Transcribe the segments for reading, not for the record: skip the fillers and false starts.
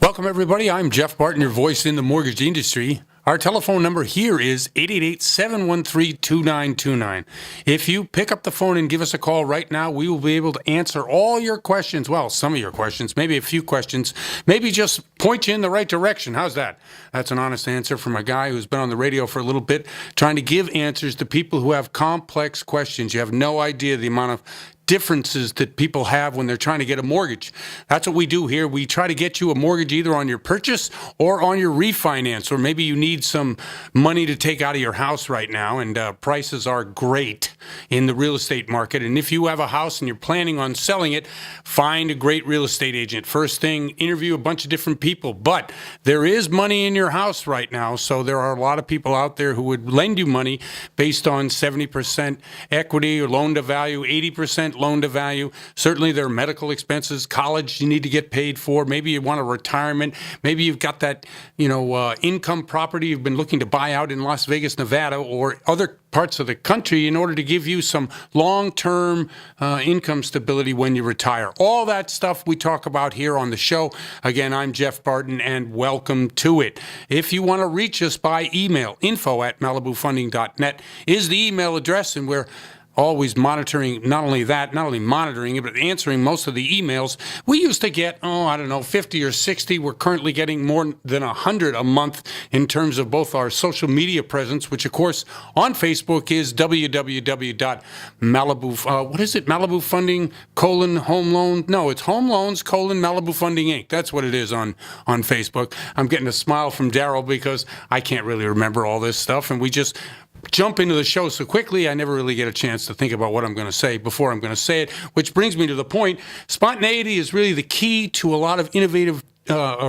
Welcome, everybody. I'm Jeff Barton, your voice in the mortgage industry. Our telephone number here is 888-713-2929. If you pick up the phone and give us a call right now, we will be able to answer all your questions. Well, some of your questions, maybe a few questions, maybe just point you in the right direction. How's that? That's an honest answer from a guy who's been on the radio for a little bit, trying to give answers to people who have complex questions. You have no idea the amount of differences that people have when they're trying to get a mortgage. That's what we do here. We try to get you a mortgage either on your purchase or on your refinance, or maybe you need some money to take out of your house right now, and prices are great in the real estate market. And if you have a house and you're planning on selling it, find a great real estate agent. First thing, interview a bunch of different people. But there is money in your house right now, so there are a lot of people out there who would lend you money based on 70% equity or loan to value, 80% loan to value. Certainly there are medical expenses, college you need to get paid for. Maybe you want a retirement. Maybe you've got that, income property you've been looking to buy out in Las Vegas, Nevada, or other parts of the country in order to give you some long-term income stability when you retire. All that stuff we talk about here on the show. Again, I'm Jeff Barton, and welcome to it. If you want to reach us by email, info@malibufunding.net is the email address, and we're always monitoring, not only monitoring it, but answering most of the emails. We used to get, 50 or 60. We're currently getting more than 100 a month in terms of both our social media presence, which, of course, on Facebook is www.Malibu, what is it? Malibu Funding, Home Loan? No, it's Home Loans, Malibu Funding, Inc. That's what it is on Facebook. I'm getting a smile from Daryl because I can't really remember all this stuff, and we just jump into the show so quickly, I never really get a chance to think about what I'm going to say before I'm going to say it, which brings me to the point. Spontaneity is really the key to a lot of innovative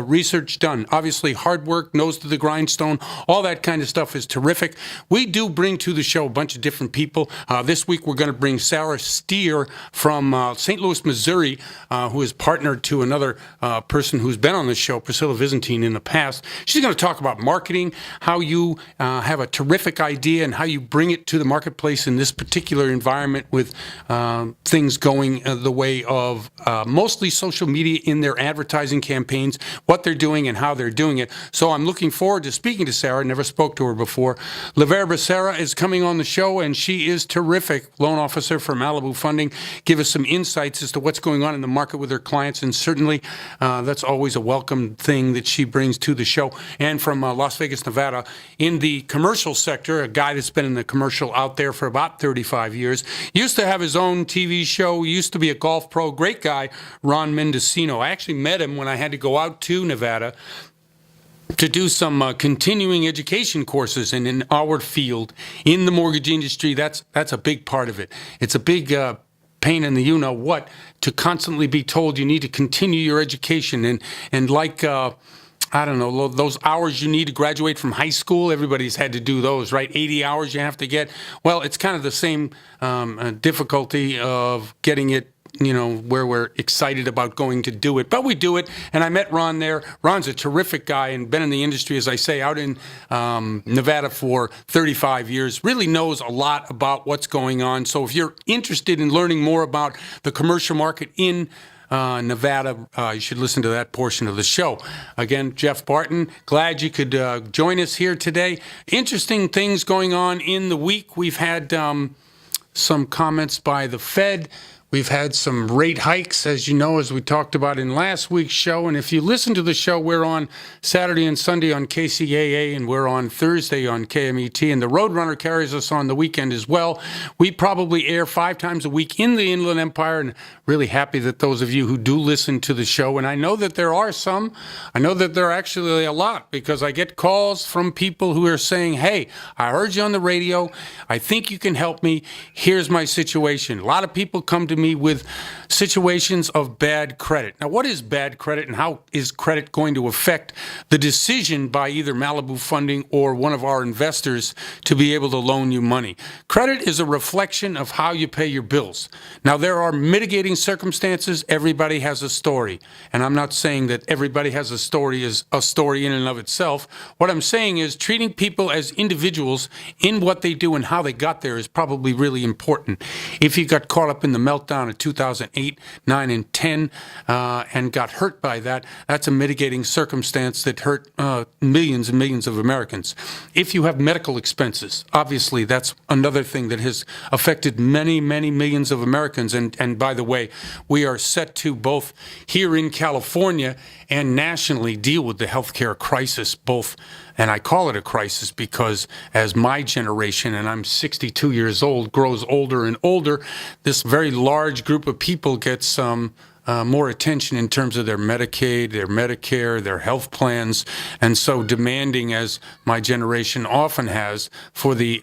research done. Obviously, hard work, nose to the grindstone, all that kind of stuff is terrific. We do bring to the show a bunch of different people. This week, we're going to bring Sarah Steer from St. Louis, Missouri, who is partnered to another person who's been on the show, Priscilla Vizentine, in the past. She's going to talk about marketing, how you have a terrific idea and how you bring it to the marketplace in this particular environment with things going the way of mostly social media in their advertising campaigns, what they're doing and how they're doing it. So I'm looking forward to speaking to Sarah. Never spoke to her before. LeVere Becerra is coming on the show, and she is terrific. Loan officer for Malibu Funding. Give us some insights as to what's going on in the market with her clients, and certainly that's always a welcome thing that she brings to the show. And from Las Vegas, Nevada, in the commercial sector, a guy that's been in the commercial out there for about 35 years. Used to have his own TV show, used to be a golf pro. Great guy, Ron Mendocino. I actually met him when I had to go out to Nevada to do some continuing education courses in our field in the mortgage industry. That's a big part of it. It's a big pain in the you-know-what to constantly be told you need to continue your education. And like, those hours you need to graduate from high school, everybody's had to do those, right? 80 hours you have to get. Well, it's kind of the same difficulty of getting it, where we're excited about going to do it. But we do it, and I met Ron there. Ron's a terrific guy and been in the industry, as I say, out in Nevada for 35 years. Really knows a lot about what's going on. So if you're interested in learning more about the commercial market in Nevada, you should listen to that portion of the show. Again, Jeff Barton, glad you could join us here today. Interesting things going on in the week. We've had some comments by the Fed. We've had some rate hikes, as you know, as we talked about in last week's show. And if you listen to the show, we're on Saturday and Sunday on KCAA, and we're on Thursday on KMET. And the Roadrunner carries us on the weekend as well. We probably air 5 times a week in the Inland Empire, and really happy that those of you who do listen to the show, and I know that there are some, I know that there are actually a lot, because I get calls from people who are saying, hey, I heard you on the radio. I think you can help me. Here's my situation. A lot of people come to me with situations of bad credit. Now, what is bad credit, and how is credit going to affect the decision by either Malibu Funding or one of our investors to be able to loan you money? Credit is a reflection of how you pay your bills. Now, there are mitigating circumstances. Everybody has a story, and I'm not saying that everybody has a story is a story in and of itself. What I'm saying is treating people as individuals in what they do and how they got there is probably really important. If you got caught up in the meltdown meltdown in 2008, 9, and 10 and got hurt by that, that's a mitigating circumstance that hurt millions and millions of Americans. If you have medical expenses, obviously that's another thing that has affected many, many millions of Americans. And by the way, we are set to both here in California and nationally deal with the healthcare crisis, both, and I call it a crisis because as my generation, and I'm 62 years old, grows older and older, this very large group of people gets more attention in terms of their Medicaid, their Medicare, their health plans, and so demanding, as my generation often has, for the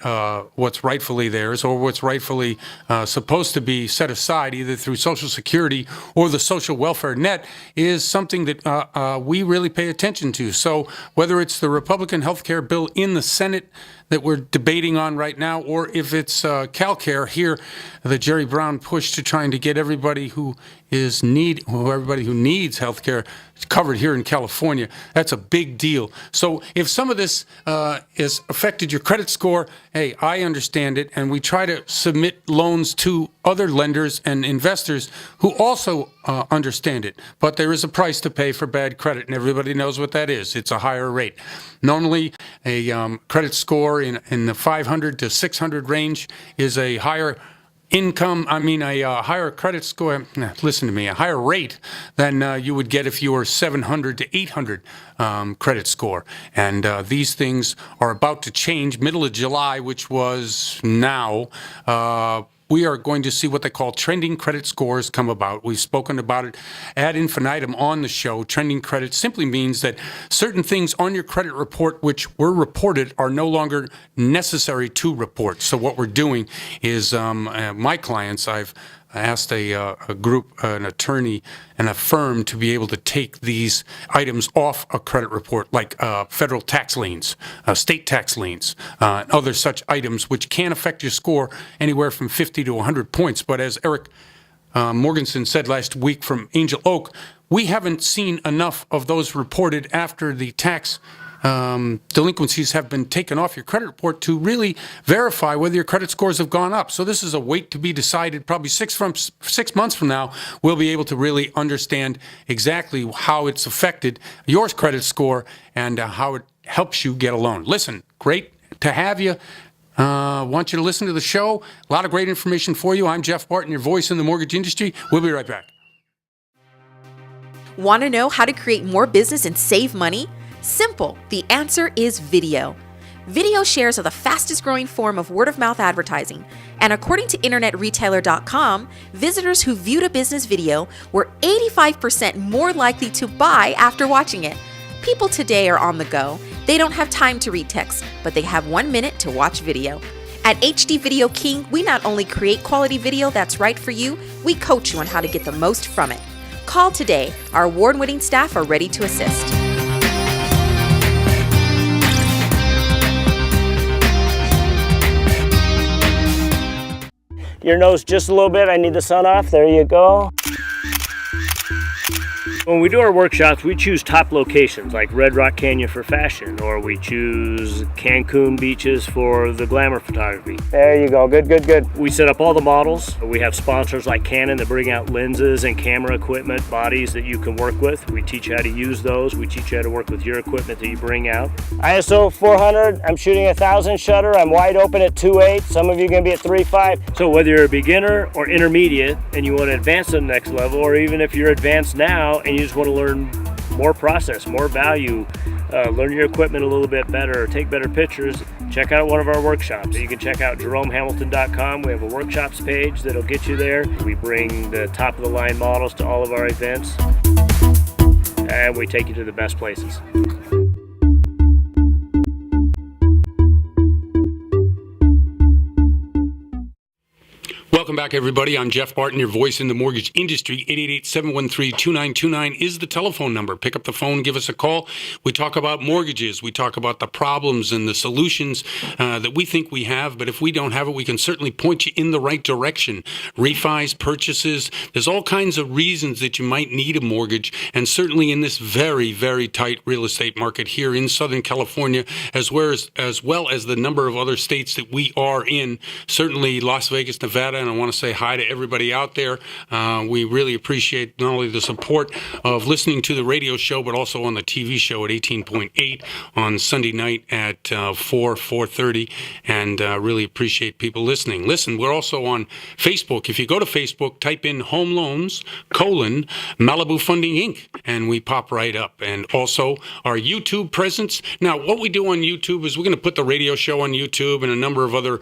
what's rightfully theirs or what's rightfully supposed to be set aside either through Social Security or the social welfare net is something that we really pay attention to. So whether it's the Republican health care bill in the Senate that we're debating on right now, or if it's CalCare here, the Jerry Brown push to trying to get everybody who everybody who needs health care covered here in California, that's a big deal. So if some of this has affected your credit score, hey, I understand it, and we try to submit loans to other lenders and investors who also understand it. But there is a price to pay for bad credit, and everybody knows what that is. It's a higher rate. Normally, a credit score in the 500 to 600 range is a higher a higher credit score, listen to me, a higher rate than you would get if you were 700 to 800 credit score. And these things are about to change. Middle of July, which was now, we are going to see what they call trending credit scores come about. We've spoken about it ad infinitum on the show. Trending credit simply means that certain things on your credit report which were reported are no longer necessary to report. So what we're doing is my clients, I've asked a group, an attorney, and a firm to be able to take these items off a credit report, like federal tax liens, state tax liens, and other such items, which can affect your score anywhere from 50 to 100 points. But as Eric Morganson said last week from Angel Oak, we haven't seen enough of those reported after the tax delinquencies have been taken off your credit report to really verify whether your credit scores have gone up. So this is a wait to be decided. Probably 6 months from now, we'll be able to really understand exactly how it's affected your credit score and how it helps you get a loan. Listen, great to have you. Want you to listen to the show. A lot of great information for you. I'm Jeff Barton, your voice in the mortgage industry. We'll be right back. Want to know how to create more business and save money? Simple. The answer is video. Video shares are the fastest growing form of word-of-mouth advertising, and according to InternetRetailer.com, visitors who viewed a business video were 85% more likely to buy after watching it. People today are on the go. They don't have time to read text, but they have 1 minute to watch video. At HD Video King, we not only create quality video that's right for you, we coach you on how to get the most from it. Call today. Our award-winning staff are ready to assist. Your nose just a little bit, I need the sun off, there you go. When we do our workshops, we choose top locations like Red Rock Canyon for fashion, or we choose Cancun beaches for the glamour photography. There you go, good, good, good. We set up all the models. We have sponsors like Canon that bring out lenses and camera equipment, bodies that you can work with. We teach you how to use those. We teach you how to work with your equipment that you bring out. ISO 400, I'm shooting 1,000 shutter. I'm wide open at 2.8. Some of you are gonna be at 3.5. So whether you're a beginner or intermediate and you wanna advance to the next level, or even if you're advanced now and you just want to learn more process, more value, learn your equipment a little bit better, take better pictures, check out one of our workshops. You can check out JeromeHamilton.com. We have a workshops page that'll get you there. We bring the top of the line models to all of our events, and we take you to the best places. Welcome back, everybody. I'm Jeff Barton, your voice in the mortgage industry. 888-713-2929 is the telephone number. Pick up the phone, give us a call. We talk about mortgages. We talk about the problems and the solutions that we think we have. But if we don't have it, we can certainly point you in the right direction. Refis, purchases. There's all kinds of reasons that you might need a mortgage. And certainly in this very, very tight real estate market here in Southern California, as well as the number of other states that we are in, certainly Las Vegas, Nevada, and I want want to say hi to everybody out there. We really appreciate not only the support of listening to the radio show, but also on the TV show at 18.8 on Sunday night at 4:30, and really appreciate people listening. Listen, we're also on Facebook. If you go to Facebook, type in Home Loans, Malibu Funding Inc., and we pop right up. And also our YouTube presence. Now, what we do on YouTube is we're going to put the radio show on YouTube and a number of other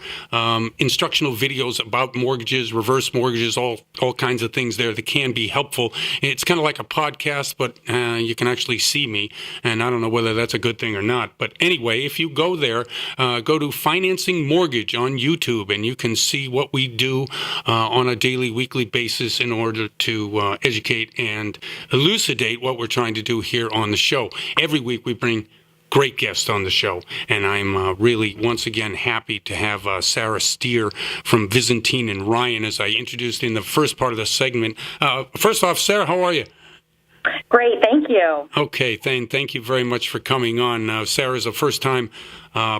instructional videos about mortgages, reverse mortgages, all kinds of things there that can be helpful. It's kind of like a podcast, but you can actually see me, and I don't know whether that's a good thing or not. But anyway, if you go there, go to Financing Mortgage on YouTube, and you can see what we do on a daily, weekly basis in order to educate and elucidate what we're trying to do here on the show. Every week we bring great guests on the show, and I'm really, once again, happy to have Sarah Steer from Byzantine and Ryan, as I introduced in the first part of the segment. First off, Sarah, how are you? Great, thank you. Okay, thank you very much for coming on. Sarah's a first-time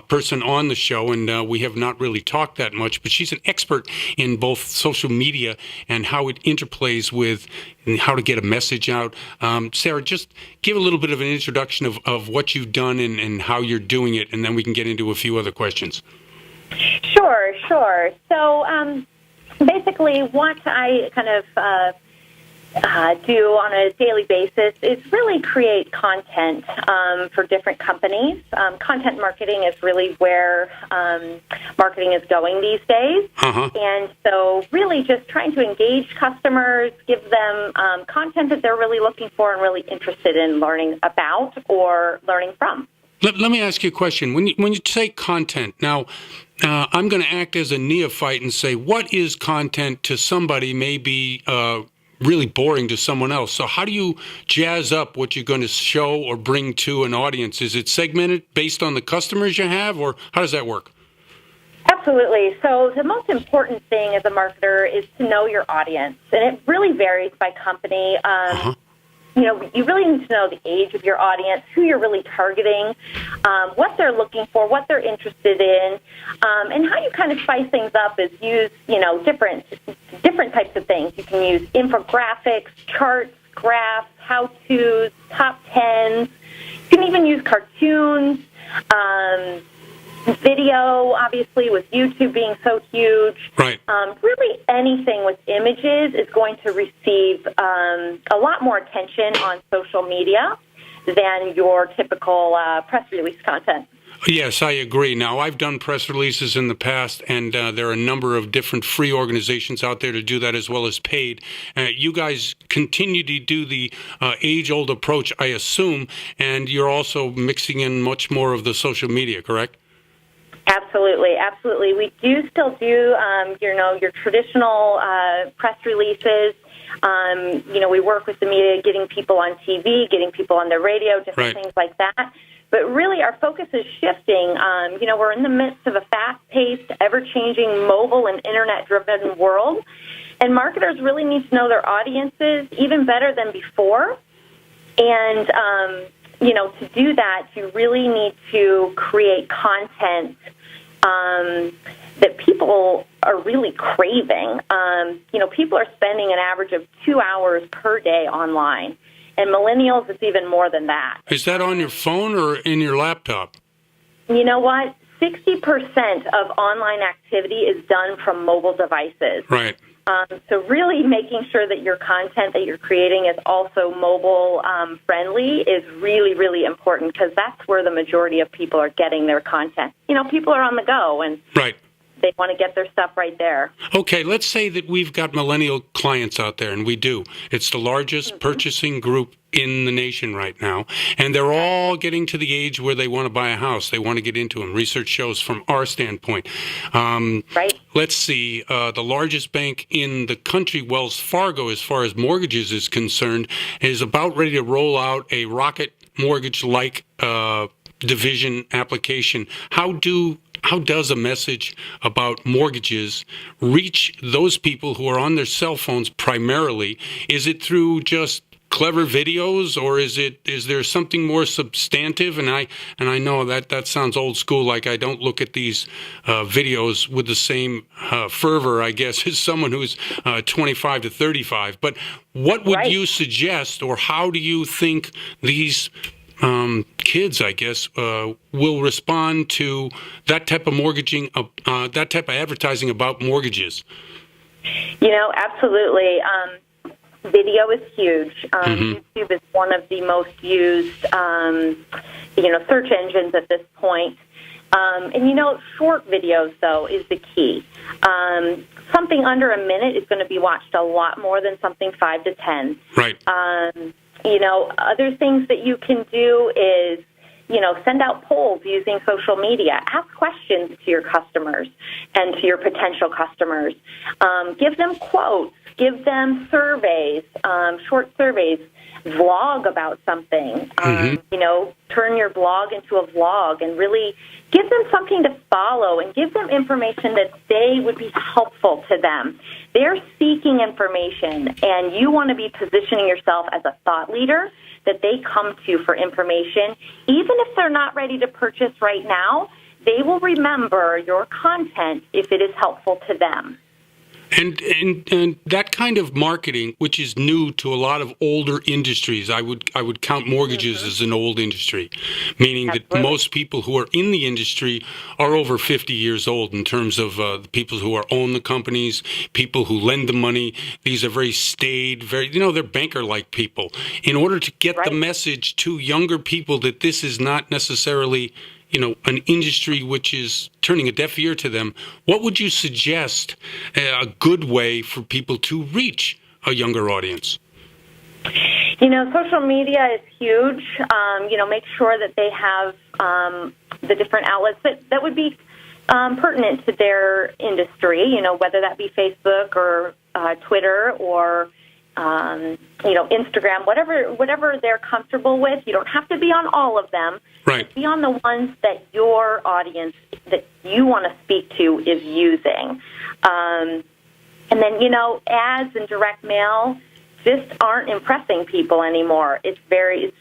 person on the show, and we have not really talked that much, but she's an expert in both social media and how it interplays with how to get a message out. Sarah, just give a little bit of an introduction of what you've done and how you're doing it, and then we can get into a few other questions. Sure. So basically what I kind of do on a daily basis is really create content for different companies. Content marketing is really where marketing is going these days. And so really just trying to engage customers, give them content that they're really looking for and really interested in learning about or learning from. Let me ask you a question. When you say content, now I'm going to act as a neophyte and say, what is content to somebody maybe really boring to someone else? So how do you jazz up what you're going to show or bring to an audience? Is it segmented based on the customers you have, or how does that work? Absolutely. So the most important thing as a marketer is to know your audience, and it really varies by company. You know, you really need to know the age of your audience, who you're really targeting, what they're looking for, what they're interested in, and how you kind of spice things up is use, different types of things. You can use infographics, charts, graphs, how-tos, top 10s. You can even use cartoons, video, obviously, with YouTube being so huge. Right. Really anything with images is going to receive a lot more attention on social media than your typical press release content. Yes, I agree. Now, I've done press releases in the past, and there are a number of different free organizations out there to do that as well as paid. You guys continue to do the age-old approach, I assume, and you're also mixing in much more of the social media, correct? Absolutely. We do still do, your traditional press releases. We work with the media, getting people on TV, getting people on the radio, different things like that. But really, our focus is shifting. We're in the midst of a fast-paced, ever-changing mobile and internet-driven world, and marketers really need to know their audiences even better than before. And to do that, you really need to create content that people are really craving. People are spending an average of 2 hours per day online. And millennials, it's even more than that. Is that on your phone or in your laptop? You know what? 60% of online activity is done from mobile devices. Right. So really making sure that your content that you're creating is also mobile friendly is really, really important, because that's where the majority of people are getting their content. People are on the go, and right. They want to get their stuff right there. Okay, let's say that we've got millennial clients out there, and we do. It's the largest purchasing group in the nation right now, and they're all getting to the age where they want to buy a house. They want to get into them. Research shows from our standpoint. Right. Let's see, the largest bank in the country, Wells Fargo, as far as mortgages is concerned, is about ready to roll out a Rocket Mortgage-like division application. How does a message about mortgages reach those people who are on their cell phones primarily? Is it through just clever videos, or is there something more substantive? And I know that sounds old school, like I don't look at these videos with the same fervor, I guess, as someone who's 25 to 35. But what would you suggest, or how do you think these kids, I guess, will respond to that type of mortgaging, that type of advertising about mortgages? Absolutely. Video is huge. YouTube is one of the most used, search engines at this point. Short videos, though, is the key. Something under a minute is going to be watched a lot more than something 5 to 10. Right. Other things that you can do is, send out polls using social media. Ask questions to your customers and to your potential customers. Give them quotes. Give them surveys, short surveys. Vlog about something. Turn your blog into a vlog and really give them something to follow and give them information that they would be helpful to them. They're seeking information, and you want to be positioning yourself as a thought leader that they come to for information. Even if they're not ready to purchase right now, they will remember your content if it is helpful to them. And that kind of marketing, which is new to a lot of older industries, I would count mortgages as an old industry, meaning that most people who are in the industry are over 50 years old in terms of the people who own the companies, people who lend the money. These are very staid, they're banker-like people. In order to get the message to younger people that this is not necessarily an industry which is turning a deaf ear to them, what would you suggest a good way for people to reach a younger audience? Social media is huge. Make sure that they have the different outlets that would be pertinent to their industry, whether that be Facebook or Twitter or Instagram, whatever they're comfortable with. You don't have to be on all of them. Right. Be on the ones that your audience that you want to speak to is using. And then, ads and direct mail just aren't impressing people anymore. It's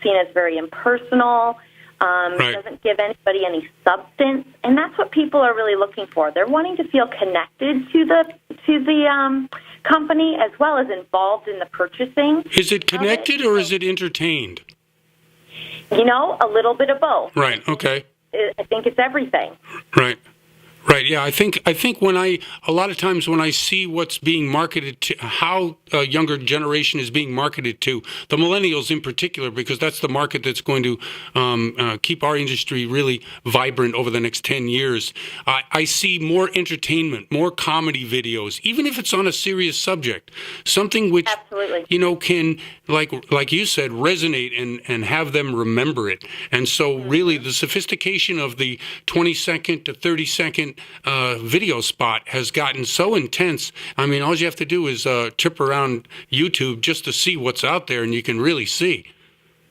seen as very impersonal. It doesn't give anybody any substance, and that's what people are really looking for. They're wanting to feel connected to the company as well as involved in the purchasing. Is it connected or is it entertained? A little bit of both. Right. Okay. I think it's everything. Right. Right. Yeah. I think a lot of times when I see what's being marketed to, how a younger generation is being marketed to, the millennials in particular, because that's the market that's going to keep our industry really vibrant over the next 10 years. I see more entertainment, more comedy videos, even if it's on a serious subject, something which, absolutely, can, like you said, resonate and have them remember it. And so really the sophistication of the 20-second to 30-second video spot has gotten so intense. I mean, all you have to do is trip around YouTube just to see what's out there, and you can really see.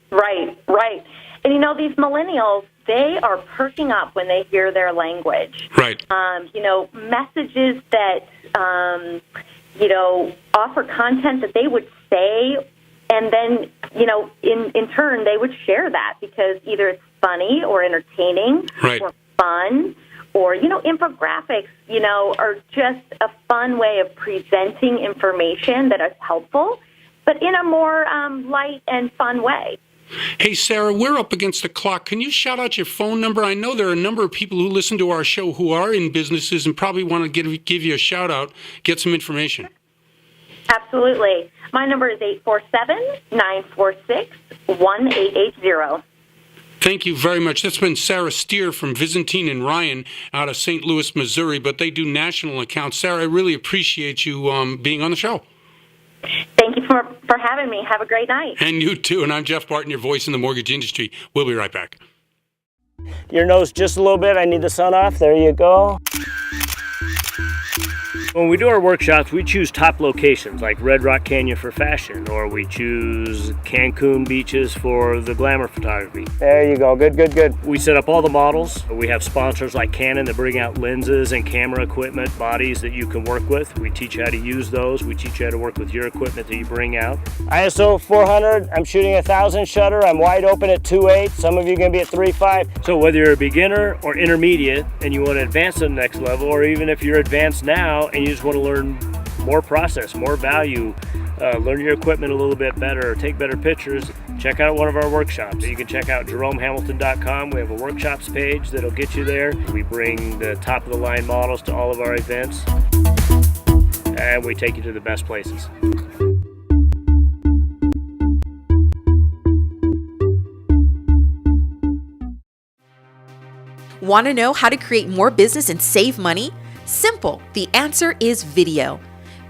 Right. And, these millennials, they are perking up when they hear their language. Right. Messages that, offer content that they would say, and then, in turn, they would share that because either it's funny or entertaining or fun. Or, infographics, are just a fun way of presenting information that is helpful, but in a more light and fun way. Hey, Sarah, we're up against the clock. Can you shout out your phone number? I know there are a number of people who listen to our show who are in businesses and probably want to give you a shout out, get some information. Absolutely. My number is 847-946-1880. Thank you very much. That's been Sarah Steer from Byzantine and Ryan out of St. Louis, Missouri, but they do national accounts. Sarah, I really appreciate you being on the show. Thank you for having me. Have a great night. And you too. And I'm Jeff Barton, your voice in the mortgage industry. We'll be right back. Your nose just a little bit. I need the sun off. There you go. When we do our workshops, we choose top locations like Red Rock Canyon for fashion, or we choose Cancun beaches for the glamour photography. There you go. Good, good, good. We set up all the models. We have sponsors like Canon that bring out lenses and camera equipment, bodies that you can work with. We teach you how to use those. We teach you how to work with your equipment that you bring out. ISO 400, I'm shooting 1,000 shutter. I'm wide open at 2.8. Some of you are going to be at 3.5. So whether you're a beginner or intermediate and you want to advance to the next level, or even if you're advanced now and you just want to learn more process, more value, learn your equipment a little bit better, take better pictures, check out one of our workshops. You can check out JeromeHamilton.com. We have a workshops page that'll get you there. We bring the top of the line models to all of our events, and we take you to the best places. Want to know how to create more business and save money? Simple. The answer is video.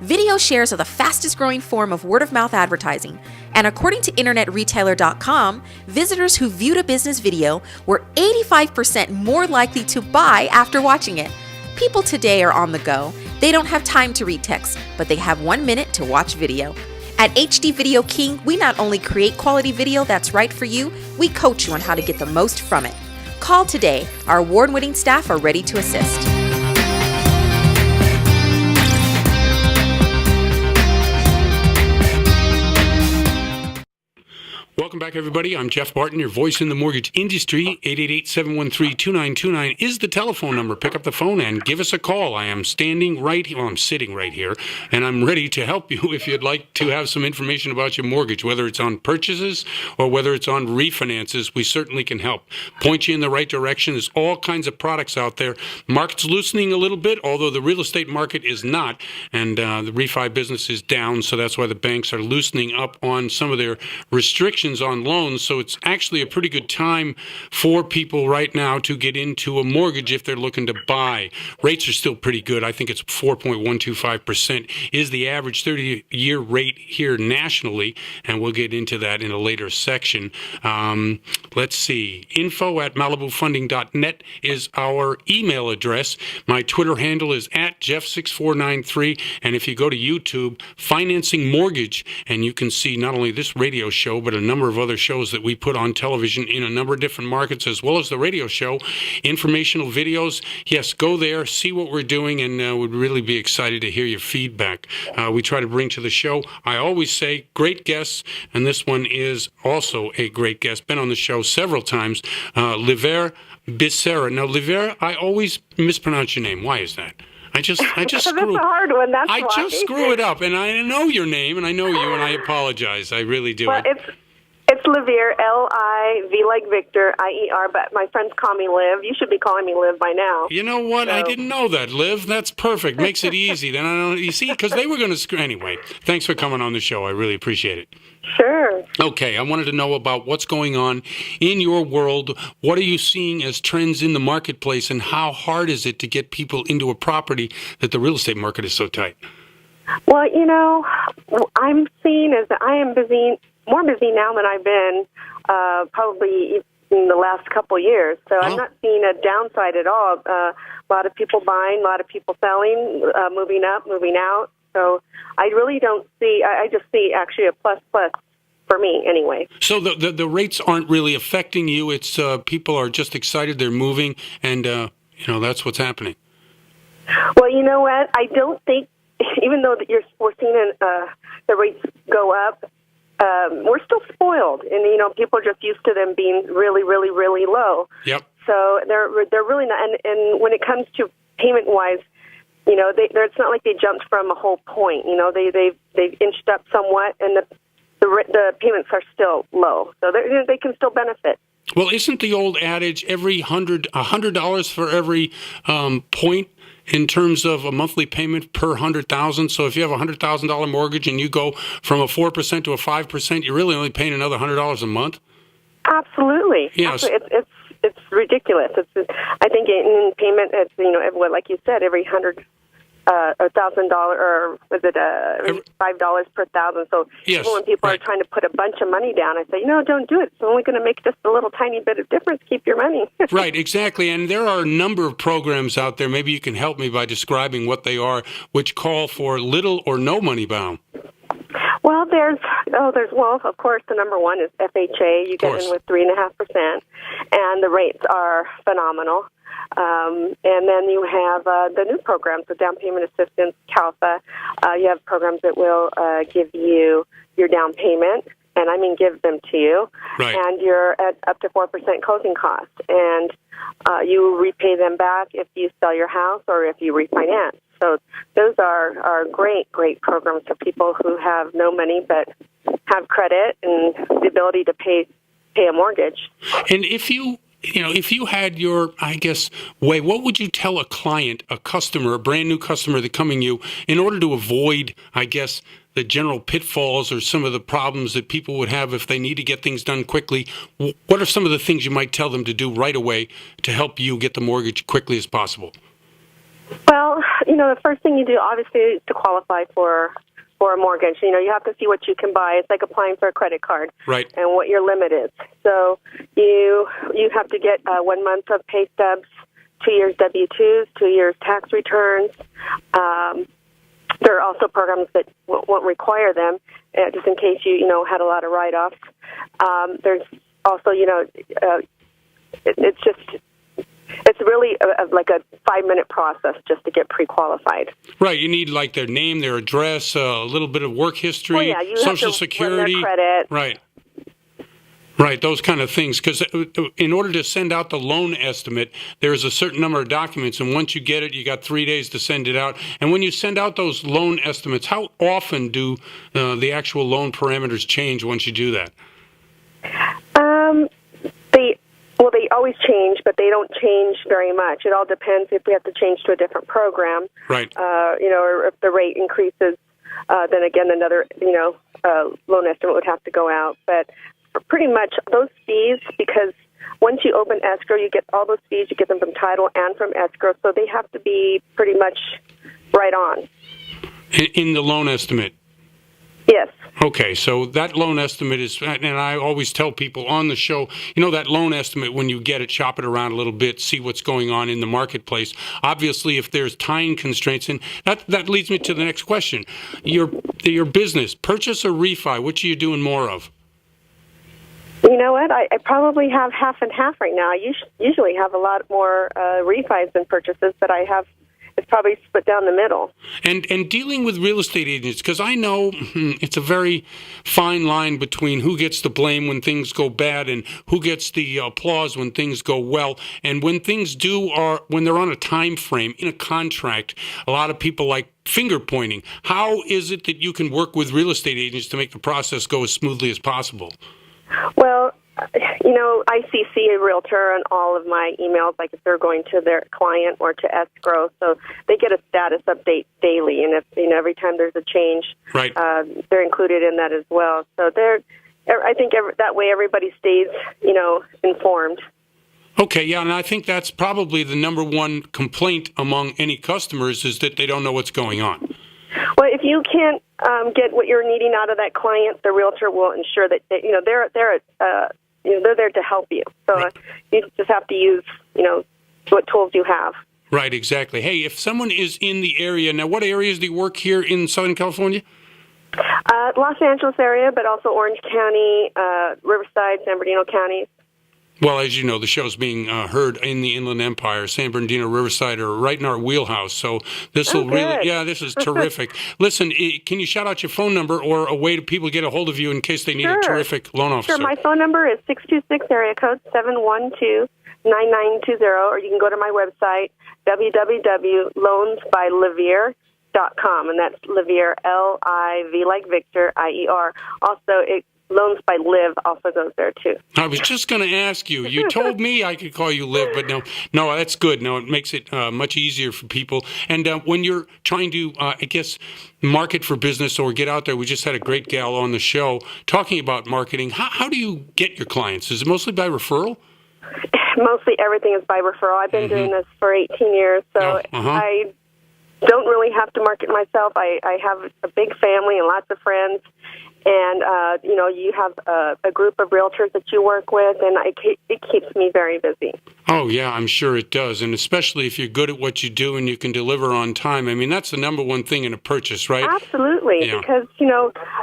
Video shares are the fastest growing form of word-of-mouth advertising, and according to InternetRetailer.com, visitors who viewed a business video were 85% more likely to buy after watching it. People today are on the go. They don't have time to read text, but they have 1 minute to watch video. At HD Video King, we not only create quality video that's right for you, we coach you on how to get the most from it. Call today. Our award-winning staff are ready to assist. Welcome back, everybody. I'm Jeff Barton, your voice in the mortgage industry. 888-713-2929 is the telephone number. Pick up the phone and give us a call. I am standing right here. Well, I'm sitting right here, and I'm ready to help you if you'd like to have some information about your mortgage, whether it's on purchases or whether it's on refinances. We certainly can help. Point you in the right direction. There's all kinds of products out there. Market's loosening a little bit, although the real estate market is not, and the refi business is down, so that's why the banks are loosening up on some of their restrictions on loans. So it's actually a pretty good time for people right now to get into a mortgage if they're looking to buy. Rates are still pretty good. I think it's 4.125% is the average 30-year rate here nationally, and we'll get into that in a later section. Let's see. info@malibufunding.net is our email address. My Twitter handle is @Jeff6493, and if you go to YouTube, Financing Mortgage, and you can see not only this radio show, but a number of other shows that we put on television in a number of different markets, as well as the radio show, informational videos. Yes, go there, see what we're doing, and would really be excited to hear your feedback. We try to bring to the show, I always say, great guests, and this one is also a great guest. Been on the show several times, Liver Becerra. Now, Liver, I always mispronounce your name. Why is that? I just That's screw. a hard one. That's I why. just screw it up, and I know your name, and I know you, and I apologize. I really do. Well, it's Livier, L-I-V like Victor, I-E-R, but my friends call me Liv. You should be calling me Liv by now. You know what? So. I didn't know that, Liv. That's perfect. Makes it easy. Then I don't. You see, because they were going to screw. Anyway, thanks for coming on the show. I really appreciate it. Sure. Okay, I wanted to know about what's going on in your world. What are you seeing as trends in the marketplace, and how hard is it to get people into a property that the real estate market is so tight? Well, you know, I'm seeing as I am more busy now than I've been probably in the last couple years. So I'm not seeing a downside at all. A lot of people buying, a lot of people selling, moving up, moving out. So I really don't see, I just see actually a plus for me anyway. So the rates aren't really affecting you. It's people are just excited, they're moving, and that's what's happening. Well, you know what? I don't think, even though we're seeing the rates go up, we're still spoiled, and people are just used to them being really, really, really low. Yep. So they're really not. And when it comes to payment wise, it's not like they jumped from a whole point. They've inched up somewhat, and the payments are still low, so they can still benefit. Well, isn't the old adage $100 for every point in terms of a monthly payment per 100,000? So if you have a $100,000 mortgage and you go from a 4% to a 5%, you're really only paying another $100 a month? Absolutely. Yes. It's ridiculous. I think in payment, it's like you said, every 100 $1,000, or was it $5 per thousand? So Yes, even when people right. are trying to put a bunch of money down, I say, don't do it. It's only going to make just a little tiny bit of difference. Keep your money. Right, exactly. And there are a number of programs out there, maybe you can help me by describing what they are, which call for little or no money down. Well, of course, the number one is FHA. You get in with 3.5%, and the rates are phenomenal. And then you have the new programs, the down payment assistance, CALFA. You have programs that will give you your down payment, and I mean give them to you, Right. and you're at up to 4% closing costs, and you repay them back if you sell your house or if you refinance. So those are great programs for people who have no money but have credit and the ability to pay a mortgage. And if you had your, I guess, way, what would you tell a client, a customer, a brand new customer that coming you, in order to avoid, I guess, the general pitfalls or some of the problems that people would have if they need to get things done quickly? What are some of the things you might tell them to do right away to help you get the mortgage quickly as possible? Well, the first thing you do, obviously, is to qualify for a mortgage. You have to see what you can buy. It's like applying for a credit card, Right. And what your limit is. So you have to get 1 month of pay stubs, 2 years W-2s, 2 years tax returns. There are also programs that won't require them, just in case you had a lot of write-offs. There's also, it's really like a 5-minute process just to get pre-qualified. Right. You need like their name, their address, a little bit of work history, Oh, yeah, you Social have to Security. run their credit. Right. Right, those kind of things. Because in order to send out the loan estimate, there's a certain number of documents, and once you get it, you got 3 days to send it out. And when you send out those loan estimates, how often do the actual loan parameters change once you do that? They always change, but they don't change very much. It all depends if we have to change to a different program. Right. Or if the rate increases, then again another loan estimate would have to go out. But pretty much those fees, because once you open escrow, you get all those fees. You get them from title and from escrow, so they have to be pretty much right on. In the loan estimate? Yes. Okay, so that loan estimate is, and I always tell people on the show, that loan estimate, when you get it, shop it around a little bit, see what's going on in the marketplace. Obviously, if there's time constraints, and that leads me to the next question. Your business, purchase or refi, which are you doing more of? You know what? I probably have half and half right now. I usually have a lot more refis than purchases, but I have. It's probably split down the middle. And dealing with real estate agents, because I know it's a very fine line between who gets the blame when things go bad and who gets the applause when things go well. And when when they're on a time frame in a contract, a lot of people like finger pointing. How is it that you can work with real estate agents to make the process go as smoothly as possible? Well, I CC a realtor on all of my emails, like if they're going to their client or to escrow, so they get a status update daily. And if every time there's a change, right, they're included in that as well. So I think that way everybody stays, informed. Okay, yeah, and I think that's probably the number one complaint among any customers is that they don't know what's going on. Well, if you can't get what you're needing out of that client, the realtor will ensure that they're there to help you. So right. You just have to use what tools you have. Right, exactly. Hey, if someone is in the area now, what areas do you work here in Southern California? Los Angeles area, but also Orange County, Riverside, San Bernardino counties. Well, as you know, the show's being heard in the Inland Empire. San Bernardino, Riverside are right in our wheelhouse. So this will this is terrific. Listen, can you shout out your phone number or a way to people get a hold of you in case they need a terrific loan officer? Sure, my phone number is 626 area code 712-9920, or you can go to my website, www.loansbylivere.com, and that's Livere, L-I-V like Victor, I-E-R. Also, Loans by Liv also goes there, too. I was just going to ask you. You told me I could call you Liv, but no, that's good. No, it makes it much easier for people. And when you're trying to, market for business or get out there, we just had a great gal on the show talking about marketing. How do you get your clients? Is it mostly by referral? Mostly everything is by referral. I've been doing this for 18 years, so don't really have to market myself. I have a big family and lots of friends. And, you have a group of realtors that you work with, and it keeps me very busy. Oh, yeah, I'm sure it does. And especially if you're good at what you do and you can deliver on time. I mean, that's the number one thing in a purchase, right? Absolutely, Yeah. because,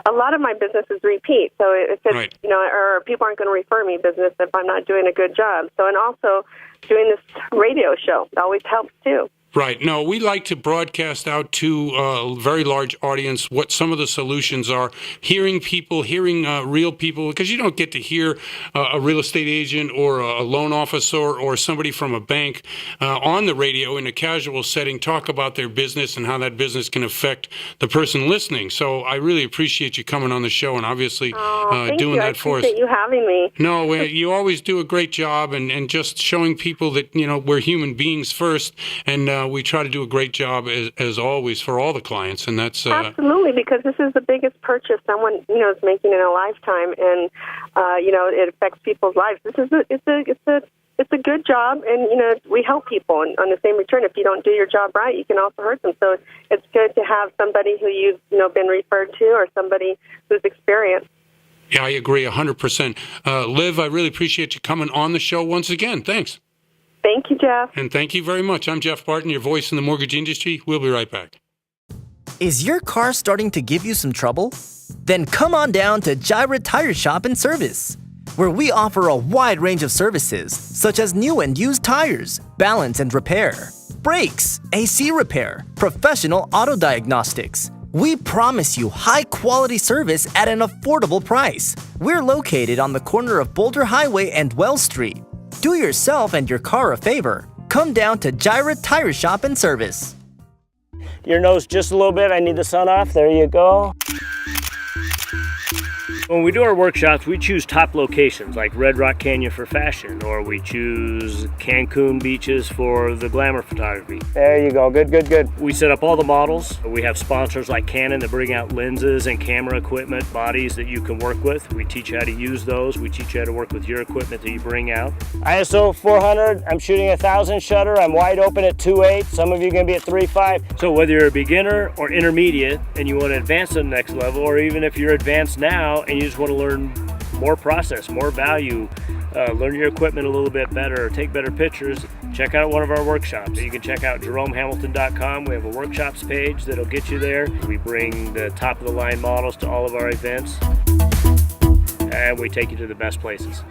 a lot of my business is repeat. So if it's, Right. Or people aren't going to refer me business if I'm not doing a good job. So, and also doing this radio show always helps, too. Right. No, we like to broadcast out to a very large audience what some of the solutions are, hearing people, hearing real people, because you don't get to hear a real estate agent or a loan officer or somebody from a bank on the radio in a casual setting talk about their business and how that business can affect the person listening. So I really appreciate you coming on the show and obviously doing that for us. I appreciate you having me. No, you always do a great job and just showing people that, we're human beings first, and we try to do a great job as always for all the clients, and that's absolutely, because this is the biggest purchase someone is making in a lifetime, and it affects people's lives. It's a good job, and we help people, and on the same return, if you don't do your job right, you can also hurt them. So it's good to have somebody who you've been referred to, or somebody who's experienced. Yeah, I agree 100%. Liv, I really appreciate you coming on the show once again. Thanks. Thank you, Jeff. And thank you very much. I'm Jeff Barton, your voice in the mortgage industry. We'll be right back. Is your car starting to give you some trouble? Then come on down to Gyra Tire Shop and Service, where we offer a wide range of services such as new and used tires, balance and repair, brakes, AC repair, professional auto diagnostics. We promise you high-quality service at an affordable price. We're located on the corner of Boulder Highway and Wells Street. Do yourself and your car a favor. Come down to Gyra Tire Shop and Service. Your nose just a little bit. I need the sun off. There you go. When we do our workshops, we choose top locations like Red Rock Canyon for fashion, or we choose Cancun beaches for the glamour photography. There you go. Good, good, good. We set up all the models. We have sponsors like Canon that bring out lenses and camera equipment, bodies that you can work with. We teach you how to use those. We teach you how to work with your equipment that you bring out. ISO 400, I'm shooting 1,000 shutter. I'm wide open at 2.8. Some of you are going to be at 3.5. So whether you're a beginner or intermediate and you want to advance to the next level, or even if you're advanced now and you just want to learn more process, more value, learn your equipment a little bit better, take better pictures, check out one of our workshops. You can check out JeromeHamilton.com. We have a workshops page that'll get you there. We bring the top of the line models to all of our events, and we take you to the best places.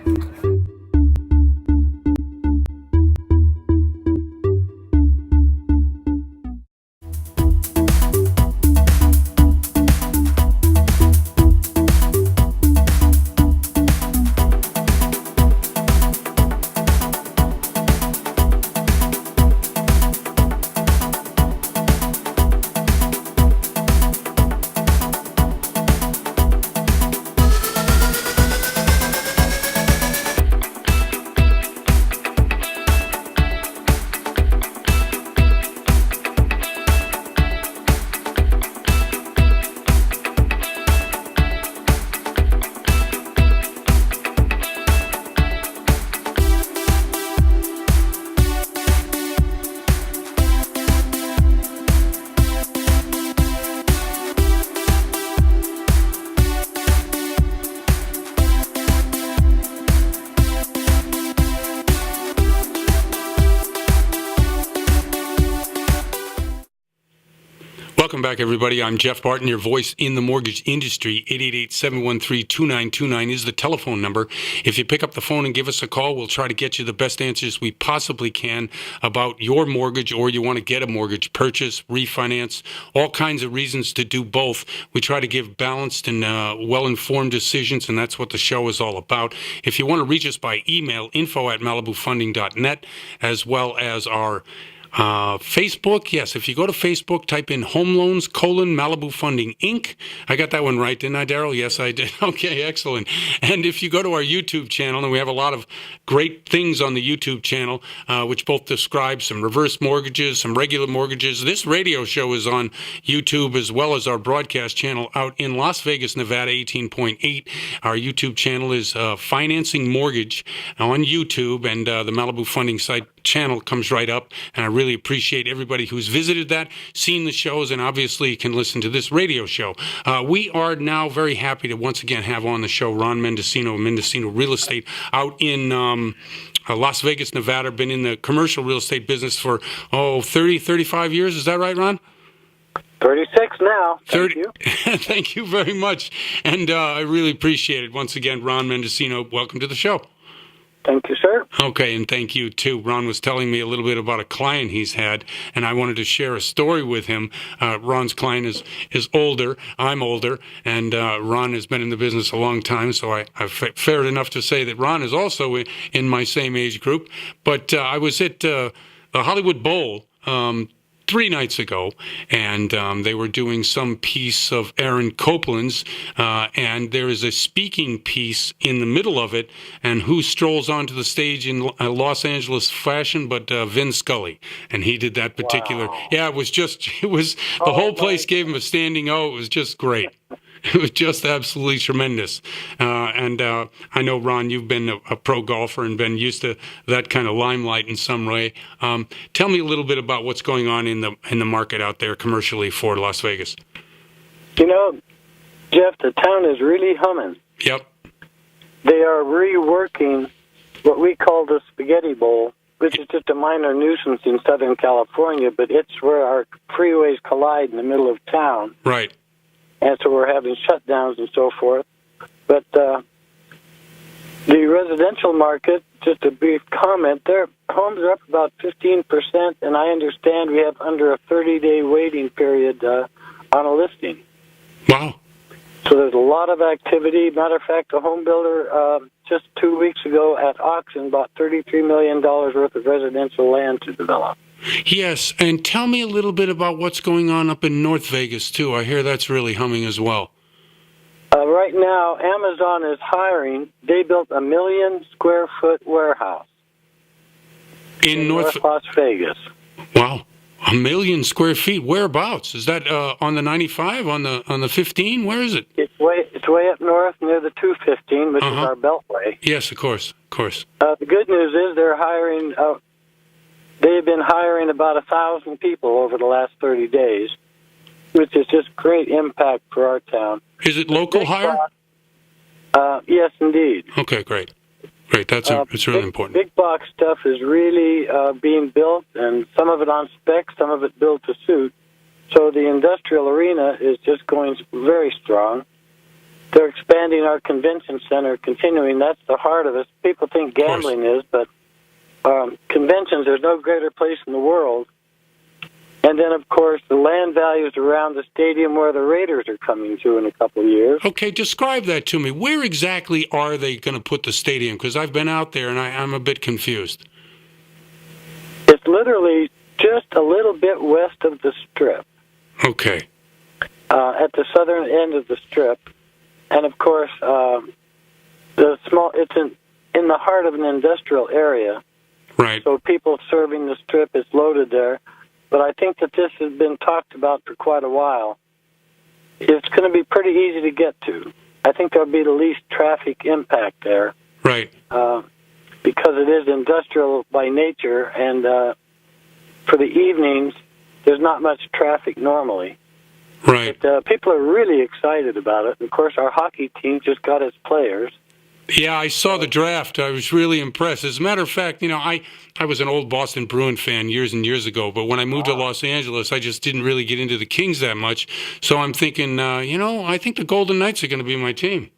Welcome back, everybody. I'm Jeff Barton, your voice in the mortgage industry. 888-713-2929 is the telephone number. If you pick up the phone and give us a call, we'll try to get you the best answers we possibly can about your mortgage, or you want to get a mortgage, purchase, refinance, all kinds of reasons to do both. We try to give balanced and well-informed decisions, and that's what the show is all about. If you want to reach us by email, info@malibufunding.net, as well as our Facebook, yes, if you go to Facebook, type in Home Loans, Malibu Funding, Inc. I got that one right, didn't I, Daryl? Yes, I did. Okay, excellent. And if you go to our YouTube channel, and we have a lot of great things on the YouTube channel, which both describe some reverse mortgages, some regular mortgages. This radio show is on YouTube, as well as our broadcast channel out in Las Vegas, Nevada, 18.8. Our YouTube channel is Financing Mortgage on YouTube, and the Malibu Funding site channel comes right up, and I really appreciate everybody who's visited that, seen the shows, and obviously can listen to this radio show. We are now very happy to once again have on the show Ron Mendocino, Mendocino Real Estate, out in Las Vegas, Nevada. Been in the commercial real estate business for 30, 35 years. Is that right, Ron? 36 now. Thank you. Thank you very much. And I really appreciate it. Once again, Ron Mendocino, welcome to the show. Thank you, sir. Okay, and thank you, too. Ron was telling me a little bit about a client he's had, and I wanted to share a story with him. Ron's client is older. I'm older, and Ron has been in the business a long time, so I've fared enough to say that Ron is also in my same age group. But I was at the Hollywood Bowl 3 nights ago, and they were doing some piece of Aaron Copland's, and there is a speaking piece in the middle of it, and who strolls onto the stage in Los Angeles fashion but Vin Scully, and he did that particular. Wow. Yeah, the whole place gave him a standing O. It was just great. It was just absolutely tremendous. And I know, Ron, you've been a pro golfer and been used to that kind of limelight in some way. Tell me a little bit about what's going on in the market out there commercially for Las Vegas. You know, Jeff, the town is really humming. Yep. They are reworking what we call the Spaghetti Bowl, which is just a minor nuisance in Southern California, but it's where our freeways collide in the middle of town. Right. And so we're having shutdowns and so forth. But the residential market, just a brief comment, their homes are up about 15%, and I understand we have under a 30-day waiting period on a listing. Wow. So there's a lot of activity. Matter of fact, a home builder just 2 weeks ago at auction bought $33 million worth of residential land to develop. Yes, and tell me a little bit about what's going on up in North Vegas, too. I hear that's really humming as well. Right now, Amazon is hiring. They built a 1 million square foot warehouse in North Las Vegas. Wow, 1 million square feet. Whereabouts? Is that on the 95, on the 15? Where is it? It's way up north near the 215, which is our beltway. Yes, of course. The good news is they're hiring. They've been hiring about 1,000 people over the last 30 days, which is just great impact for our town. Is it local hire? Yes, indeed. Okay, great. That's really important. Big box stuff is really being built, and some of it on spec, some of it built to suit. So the industrial arena is just going very strong. They're expanding our convention center, continuing. That's the heart of it. People think gambling is, but conventions, there's no greater place in the world. And then, of course, the land values around the stadium where the Raiders are coming to in a couple of years. Okay, describe that to me. Where exactly are they going to put the stadium? Because I've been out there and I'm a bit confused. It's literally just a little bit west of the Strip. Okay. At the southern end of the Strip. And, of course, it's in the heart of an industrial area. Right. So people serving the Strip is loaded there. But I think that this has been talked about for quite a while. It's going to be pretty easy to get to. I think there'll be the least traffic impact there. Right. Because it is industrial by nature, and for the evenings, there's not much traffic normally. Right. But people are really excited about it. And of course, our hockey team just got its players. Yeah, I saw the draft. I was really impressed. As a matter of fact, I was an old Boston Bruin fan years and years ago, but when I moved to Los Angeles, I just didn't really get into the Kings that much. So I'm thinking, I think the Golden Knights are going to be my team.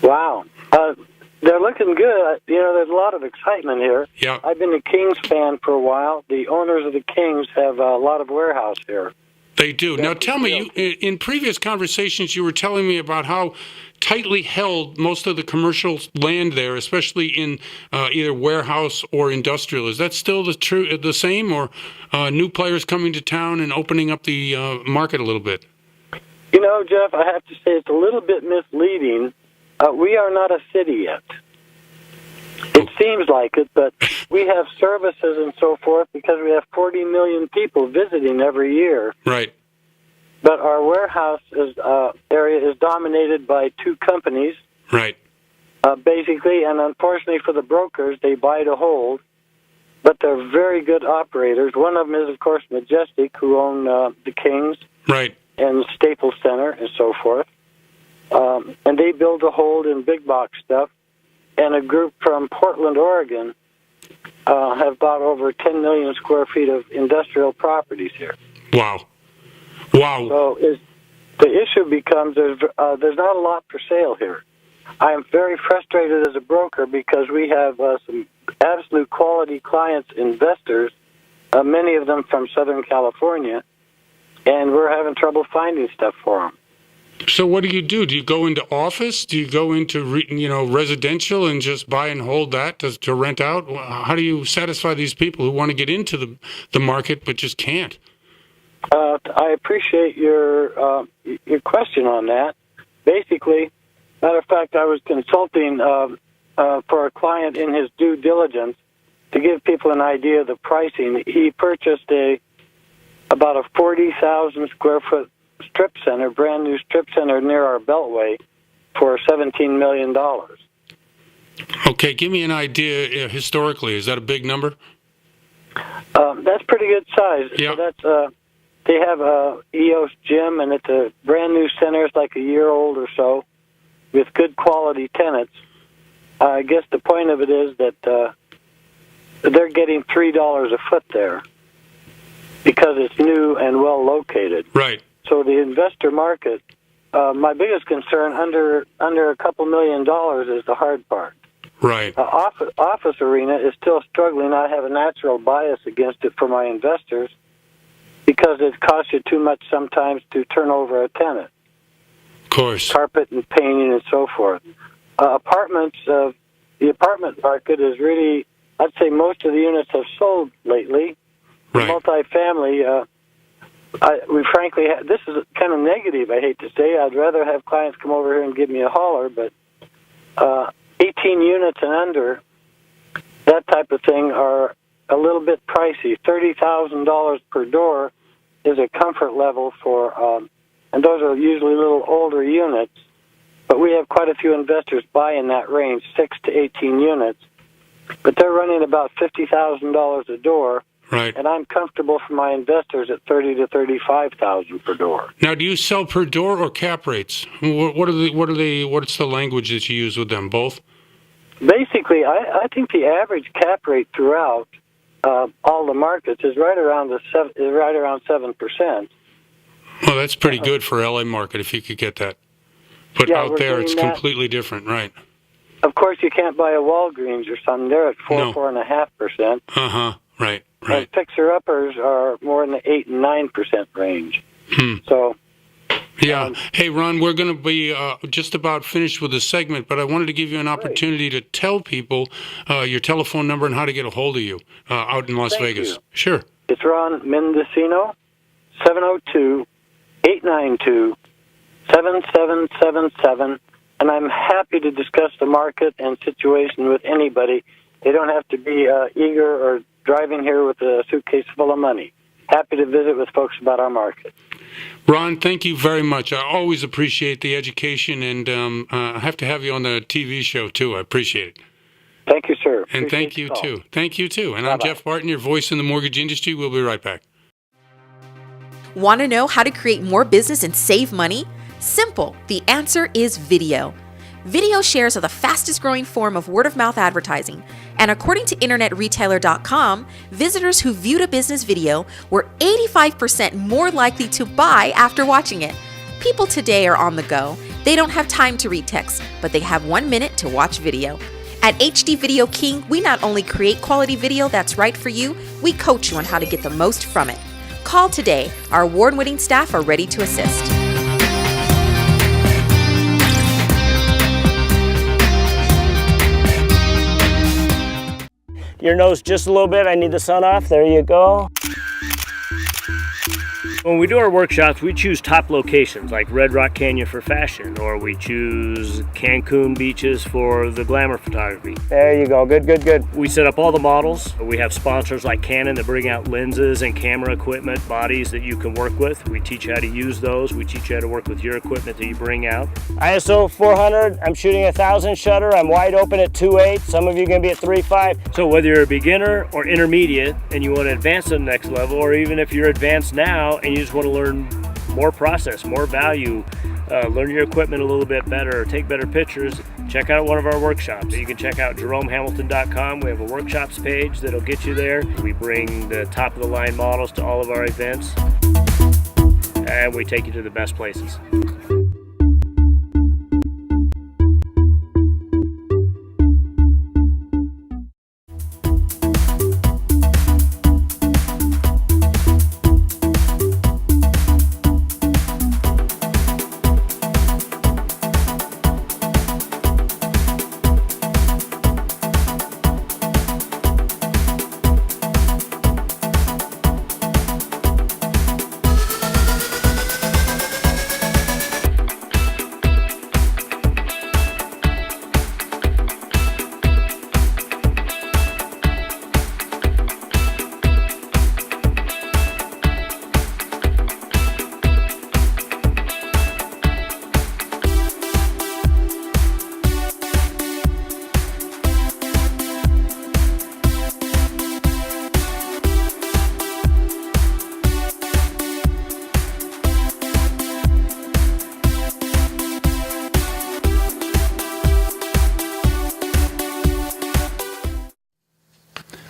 Wow. They're looking good. There's a lot of excitement here. Yeah. I've been a Kings fan for a while. The owners of the Kings have a lot of warehouse here. They do. Now, tell me, in previous conversations, you were telling me about how tightly held most of the commercial land there, especially in either warehouse or industrial. Is that still the same, or new players coming to town and opening up the market a little bit? Jeff, I have to say it's a little bit misleading. We are not a city yet. It seems like it, but we have services and so forth because we have 40 million people visiting every year. Right. But our warehouse area is dominated by 2 companies. Right. Basically, and unfortunately for the brokers, they buy to hold. but they're very good operators. One of them is, of course, Majestic, who own the Kings Right. and Staples Center and so forth. And they build a hold in big box stuff. And a group from Portland, Oregon, have bought over 10 million square feet of industrial properties here. Wow. Wow. So the issue becomes there's not a lot for sale here. I am very frustrated as a broker because we have some absolute quality clients, investors, many of them from Southern California, and we're having trouble finding stuff for them. So what do? Do you go into office? Do you go into residential and just buy and hold that to rent out? How do you satisfy these people who want to get into the market but just can't? I appreciate your question on that. Basically, matter of fact, I was consulting for a client in his due diligence to give people an idea of the pricing. He purchased about a 40,000 square foot strip center, brand new strip center near our Beltway for $17 million. Okay, give me an idea historically. Is that a big number? That's pretty good size. Yeah. So that's they have a EOS gym, and it's a brand new center. It's like a year old or so, with good quality tenants. I guess the point of it is that they're getting $3 a foot there because it's new and well located. Right. So the investor market, my biggest concern under a couple $1 million is the hard part. Right. Office arena is still struggling. I have a natural bias against it for my investors because it costs you too much sometimes to turn over a tenant. Of course. Carpet and painting and so forth. Apartments, the apartment market is really, I'd say most of the units have sold lately. Right. Multifamily, we frankly, this is kind of negative, I hate to say. I'd rather have clients come over here and give me a holler, but 18 units and under, that type of thing, are a little bit pricey. $30,000 per door is a comfort level for, and those are usually little older units, but we have quite a few investors buy in that range, 6 to 18 units, but they're running about $50,000 a door. Right. And I'm comfortable for my investors at $30,000 to $35,000 per door. Now, do you sell per door or cap rates? What's the language that you use with them? Both? Basically, I think the average cap rate throughout all the markets is right around 7%. Well, that's pretty good for LA market if you could get that. But Yeah, out we're there, it's doing that. completely different, right? Of course, you can't buy a Walgreens or something. They're at 4.5%. Right. And fixer-uppers are more in the 8 and 9% range. So, yeah. Hey, Ron, we're going to be just about finished with the segment, but I wanted to give you an opportunity to tell people your telephone number and how to get a hold of you out in Las Vegas. you. Sure. It's Ron Mendocino, 702-892-7777, and I'm happy to discuss the market and situation with anybody. They don't have to be eager or driving here with a suitcase full of money. Happy to visit with folks about our market. Ron, thank you very much. I always appreciate the education, and I have to have you on the TV show, too. I appreciate it. Thank you, sir. And thank you, too. Thank you, too. And I'm Jeff Barton, your voice in the mortgage industry. We'll be right back. Want to know how to create more business and save money? Simple. The answer is video. Video shares are the fastest growing form of word-of-mouth advertising, and according to InternetRetailer.com, visitors who viewed a business video were 85% more likely to buy after watching it. People today are on the go. They don't have time to read text, but they have 1 minute to watch video. At HD Video King, we not only create quality video that's right for you, we coach you on how to get the most from it. Call today. Our award-winning staff are ready to assist. Your nose just a little bit. I need the sun off. There you go. When we do our workshops, we choose top locations like Red Rock Canyon for fashion, or we choose Cancun beaches for the glamour photography. There you go, good, good, good. We set up all the models. We have sponsors like Canon that bring out lenses and camera equipment, bodies that you can work with. We teach you how to use those. We teach you how to work with your equipment that you bring out. ISO 400, I'm shooting 1,000 shutter. I'm wide open at 2.8. Some of you are gonna be at 3.5. So whether you're a beginner or intermediate and you want to advance to the next level, or even if you're advanced now and you just want to learn more process, more value, learn your equipment a little bit better, take better pictures, check out one of our workshops. You can check out JeromeHamilton.com. We have a workshops page that'll get you there. We bring the top of the line models to all of our events, and we take you to the best places.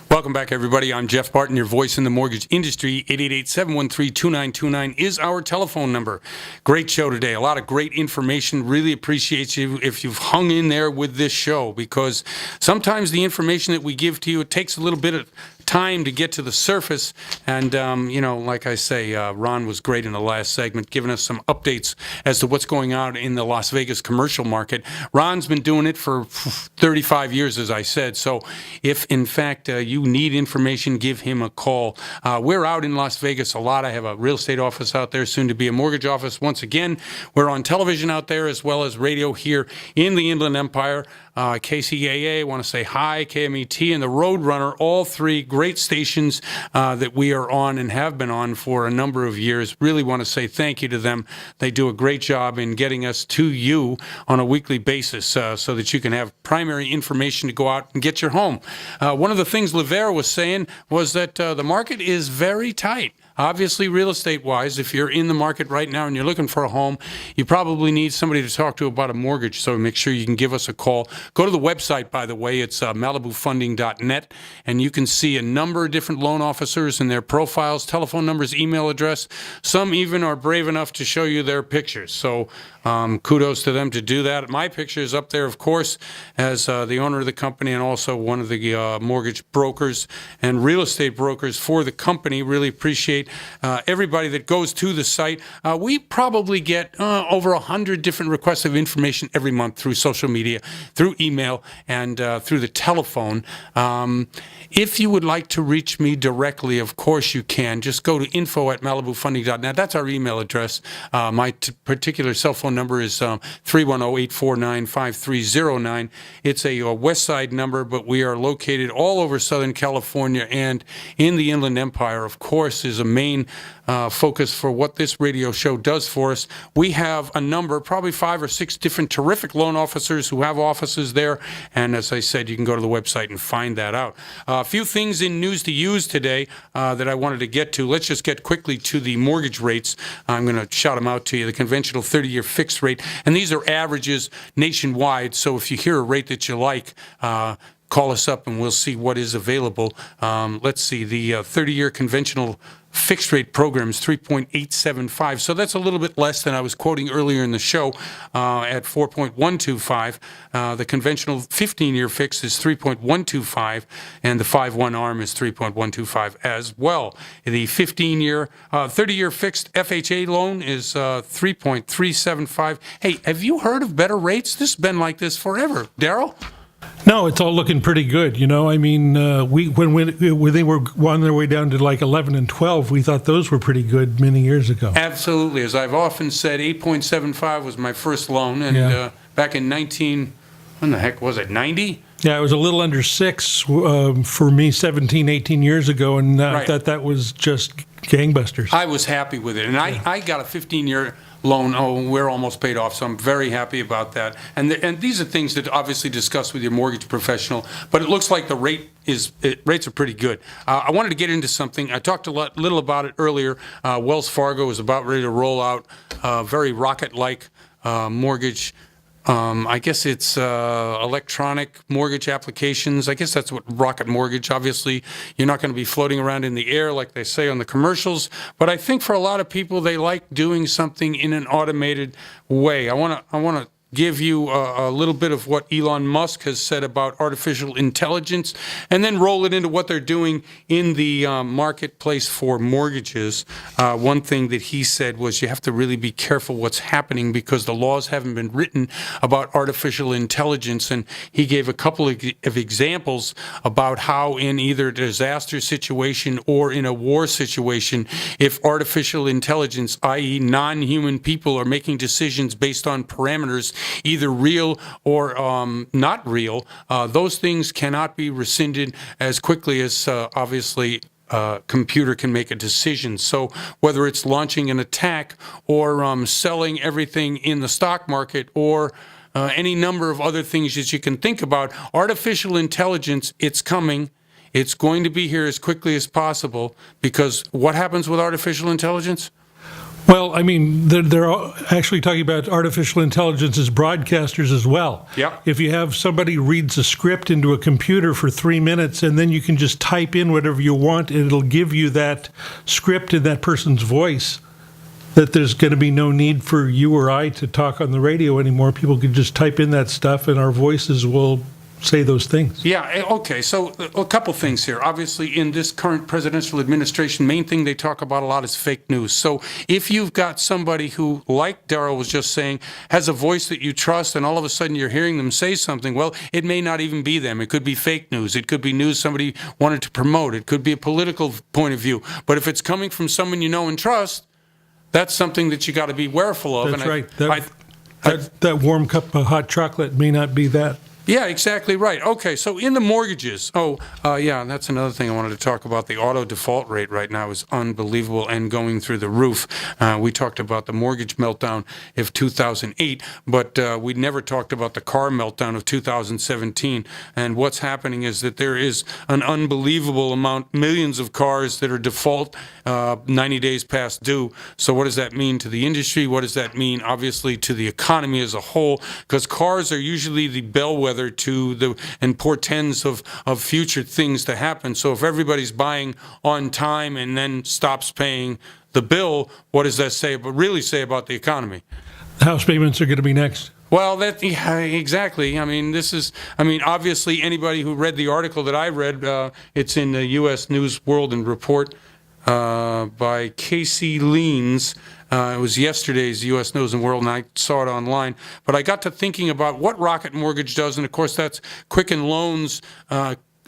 Welcome back, everybody. I'm Jeff Barton, your voice in the mortgage industry. 888-713-2929 is our telephone number. Great show today. A lot of great information. Really appreciate you if you've hung in there with this show, because sometimes the information that we give to you, it takes a little bit of time to get to the surface. And, like I say, Ron was great in the last segment, giving us some updates as to what's going on in the Las Vegas commercial market. Ron's been doing it for 35 years, as I said. So if, in fact, you need information, give him a call. We're out in Las Vegas a lot. I have a real estate office out there, soon to be a mortgage office. Once again, we're on television out there as well as radio here in the Inland Empire. KCAA, I want to say hi, KMET, and the Roadrunner, all three great stations that we are on and have been on for a number of years. Really want to say thank you to them. They do a great job in getting us to you on a weekly basis so that you can have primary information to go out and get your home. One of the things Lavera was saying was that the market is very tight. Obviously, real estate-wise, if you're in the market right now and you're looking for a home, you probably need somebody to talk to about a mortgage, so make sure you can give us a call. Go to the website, by the way. It's malibufunding.net, and you can see a number of different loan officers and their profiles, telephone numbers, email address. Some even are brave enough to show you their pictures, so kudos to them to do that. My picture is up there, of course, as the owner of the company and also one of the mortgage brokers and real estate brokers for the company. Really appreciate everybody that goes to the site. We probably get over 100 different requests of information every month through social media, through email, and through the telephone. If you would like to reach me directly, of course you can. Just go to info@malibufunding.net. That's our email address. My particular cell phone number is 310-849-5309. It's a West Side number, but we are located all over Southern California and in the Inland Empire, of course, is a main focus for what this radio show does for us. We have a number, probably 5 or 6 different terrific loan officers who have offices there, and as I said, you can go to the website and find that out. A few things in news to use today that I wanted to get to. Let's just get quickly to the mortgage rates. I'm going to shout them out to you. The conventional 30-year fixed rate, and these are averages nationwide, so if you hear a rate that you like, call us up and we'll see what is available. Let's see, the 30-year conventional fixed rate program is 3.875, so that's a little bit less than I was quoting earlier in the show at 4.125. The conventional 15-year fixed is 3.125, and the 5/1 ARM is 3.125 as well. The 30-year fixed FHA loan is 3.375. Hey, have you heard of better rates? This has been like this forever. Daryl? No, it's all looking pretty good. I mean, when they were on their way down to like 11 and 12, we thought those were pretty good many years ago. Absolutely. As I've often said, 8.75 was my first loan, and back in when the heck was it, 90? Yeah, it was a little under 6 for me 17, 18 years ago, and I Right. thought that was just gangbusters. I was happy with it, and I got a 15-year loan. We're almost paid off, so I'm very happy about that. And these are things that obviously discuss with your mortgage professional, but it looks like the rates are pretty good. I wanted to get into something. I talked a little about it earlier. Wells Fargo is about ready to roll out very rocket-like mortgage. I guess it's electronic mortgage applications. I guess that's what Rocket Mortgage. Obviously, you're not going to be floating around in the air like they say on the commercials. But I think for a lot of people, they like doing something in an automated way. I want to give you a little bit of what Elon Musk has said about artificial intelligence, and then roll it into what they're doing in the marketplace for mortgages. One thing that he said was you have to really be careful what's happening because the laws haven't been written about artificial intelligence, and he gave a couple of examples about how in either a disaster situation or in a war situation, if artificial intelligence, i.e. non-human people, are making decisions based on parameters either real or not real, those things cannot be rescinded as quickly as obviously computer can make a decision. So whether it's launching an attack or selling everything in the stock market or any number of other things that you can think about, artificial intelligence, it's coming. It's going to be here as quickly as possible because what happens with artificial intelligence? Well, I mean, they're actually talking about artificial intelligence as broadcasters as well. Yep. If you have somebody reads a script into a computer for 3 minutes, and then you can just type in whatever you want, and it'll give you that script in that person's voice, that there's going to be no need for you or I to talk on the radio anymore. People can just type in that stuff, and our voices will say those things. Yeah, okay, so a couple things here. Obviously, in this current presidential administration, main thing they talk about a lot is fake news. So if you've got somebody who, like Daryl was just saying, has a voice that you trust, and all of a sudden you're hearing them say something, well, it may not even be them. It could be fake news. It could be news somebody wanted to promote. It could be a political point of view. But if it's coming from someone you know and trust, that's something that you got to be careful of. That's and right. That warm cup of hot chocolate may not be that. Yeah, exactly right. Okay, so in the mortgages, that's another thing I wanted to talk about. The auto default rate right now is unbelievable and going through the roof. We talked about the mortgage meltdown of 2008, but we never talked about the car meltdown of 2017. And what's happening is that there is an unbelievable amount, millions of cars that are default 90 days past due. So what does that mean to the industry? What does that mean, obviously, to the economy as a whole? Because cars are usually the bellwether to and portends of future things to happen. So if everybody's buying on time and then stops paying the bill, what does that really say about the economy? House payments are going to be next. Well, exactly. I mean, obviously anybody who read the article that I read, it's in the U.S. News World and Report by Casey Leans. It was yesterday's U.S. News and World, and I saw it online. But I got to thinking about what Rocket Mortgage does, and of course that's Quicken Loans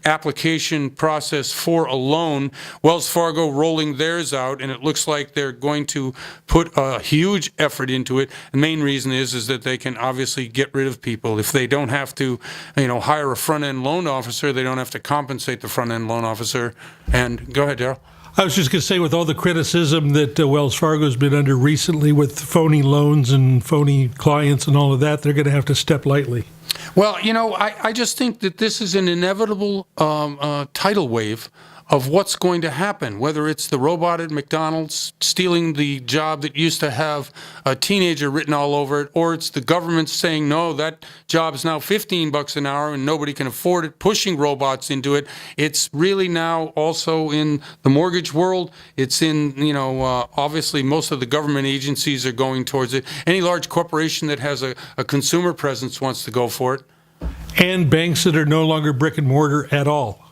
application process for a loan. Wells Fargo rolling theirs out, and it looks like they're going to put a huge effort into it. The main reason is that they can obviously get rid of people. If they don't have to, hire a front-end loan officer, they don't have to compensate the front-end loan officer. And go ahead, Daryl. I was just going to say, with all the criticism that Wells Fargo's been under recently with phony loans and phony clients and all of that, they're going to have to step lightly. Well, I just think that this is an inevitable tidal wave of what's going to happen, whether it's the robot at McDonald's stealing the job that used to have a teenager written all over it, or it's the government saying, no, that job is now $15 an hour and nobody can afford it, pushing robots into it. It's really now also in the mortgage world. It's in, obviously most of the government agencies are going towards it. Any large corporation that has a consumer presence wants to go for it. And banks that are no longer brick and mortar at all.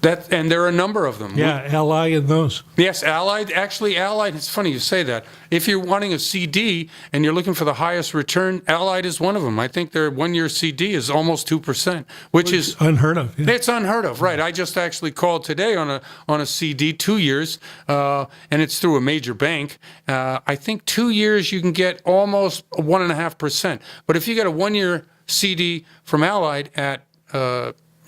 And there are a number of them. Yeah, Ally and those. Yes, Allied. Actually, Allied, it's funny you say that. If you're wanting a CD and you're looking for the highest return, Allied is one of them. I think their 1-year CD is almost 2%, which is unheard of. Yeah. It's unheard of, right? I just actually called today on a CD, 2 years, and it's through a major bank. I think 2 years you can get almost 1.5%. But if you get a 1-year CD from Allied at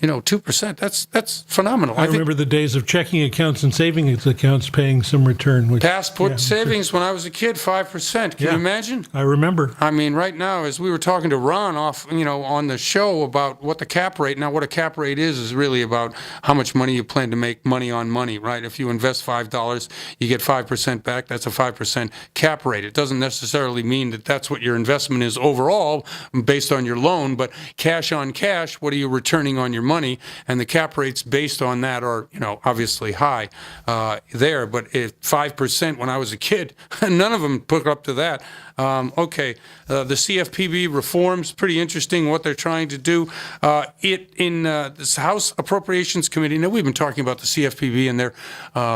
2%. That's phenomenal. I remember the days of checking accounts and savings accounts paying some return. Which, Passport savings when I was a kid, 5%. Can you imagine? I remember. I mean, right now, as we were talking to Ron on the show about what the cap rate. Now, what a cap rate is really about how much money you plan to make money on money, right? If you invest $5, you get 5% back. That's a 5% cap rate. It doesn't necessarily mean that that's what your investment is overall based on your loan, but cash on cash, what are you returning on your money? And the cap rates based on that are, obviously high there. But at 5% when I was a kid, none of them put up to that. The CFPB reforms, pretty interesting what they're trying to do. In this House Appropriations Committee, now we've been talking about the CFPB and their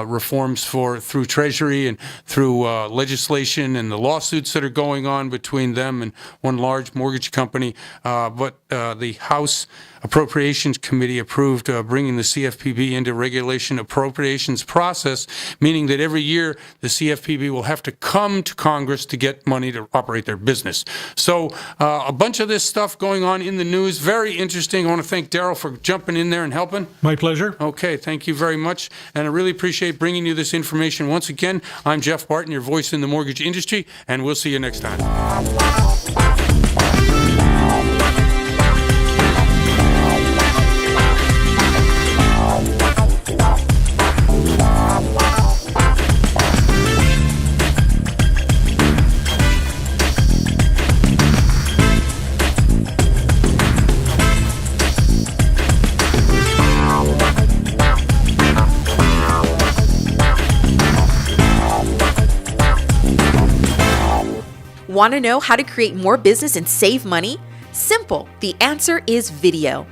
reforms through Treasury and through legislation and the lawsuits that are going on between them and one large mortgage company. But the House Appropriations Committee approved bringing the CFPB into regulation appropriations process, meaning that every year the CFPB will have to come to Congress to get money to operate their business. So a bunch of this stuff going on in the news, very interesting. I want to thank Daryl for jumping in there and helping. My pleasure. Okay, thank you very much. And I really appreciate bringing you this information. Once again, I'm Jeff Barton, your voice in the mortgage industry, and we'll see you next time. Want to know how to create more business and save money? Simple. The answer is video.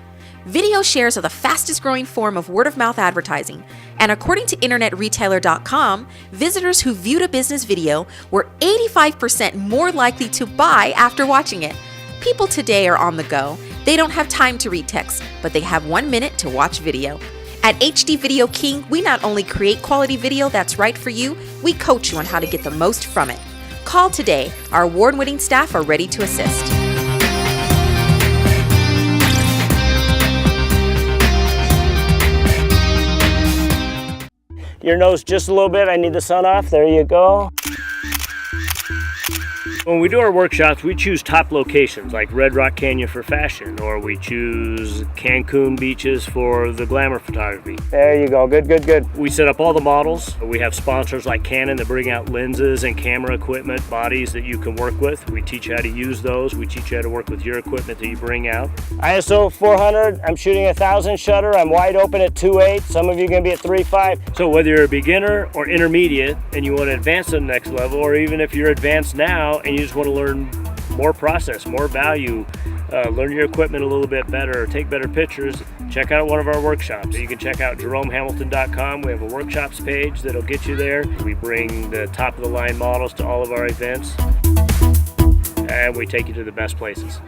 Video shares are the fastest growing form of word-of-mouth advertising, and according to InternetRetailer.com, visitors who viewed a business video were 85% more likely to buy after watching it. People today are on the go. They don't have time to read text, but they have 1 minute to watch video. At HD Video King, we not only create quality video that's right for you, we coach you on how to get the most from it. Call today. Our award-winning staff are ready to assist. Your nose just a little bit. I need the sun off. There you go. When we do our workshops, we choose top locations like Red Rock Canyon for fashion, or we choose Cancun beaches for the glamour photography. There you go. Good, good, good. We set up all the models. We have sponsors like Canon that bring out lenses and camera equipment, bodies that you can work with. We teach you how to use those. We teach you how to work with your equipment that you bring out. ISO 400, I'm shooting 1,000 shutter. I'm wide open at 2.8. Some of you are going to be at 3.5. So whether you're a beginner or intermediate and you want to advance to the next level, or even if you're advanced now and you just want to learn more process, more value, learn your equipment a little bit better, take better pictures, check out one of our workshops. You can check out JeromeHamilton.com. We have a workshops page that'll get you there. We bring the top of the line models to all of our events, and we take you to the best places.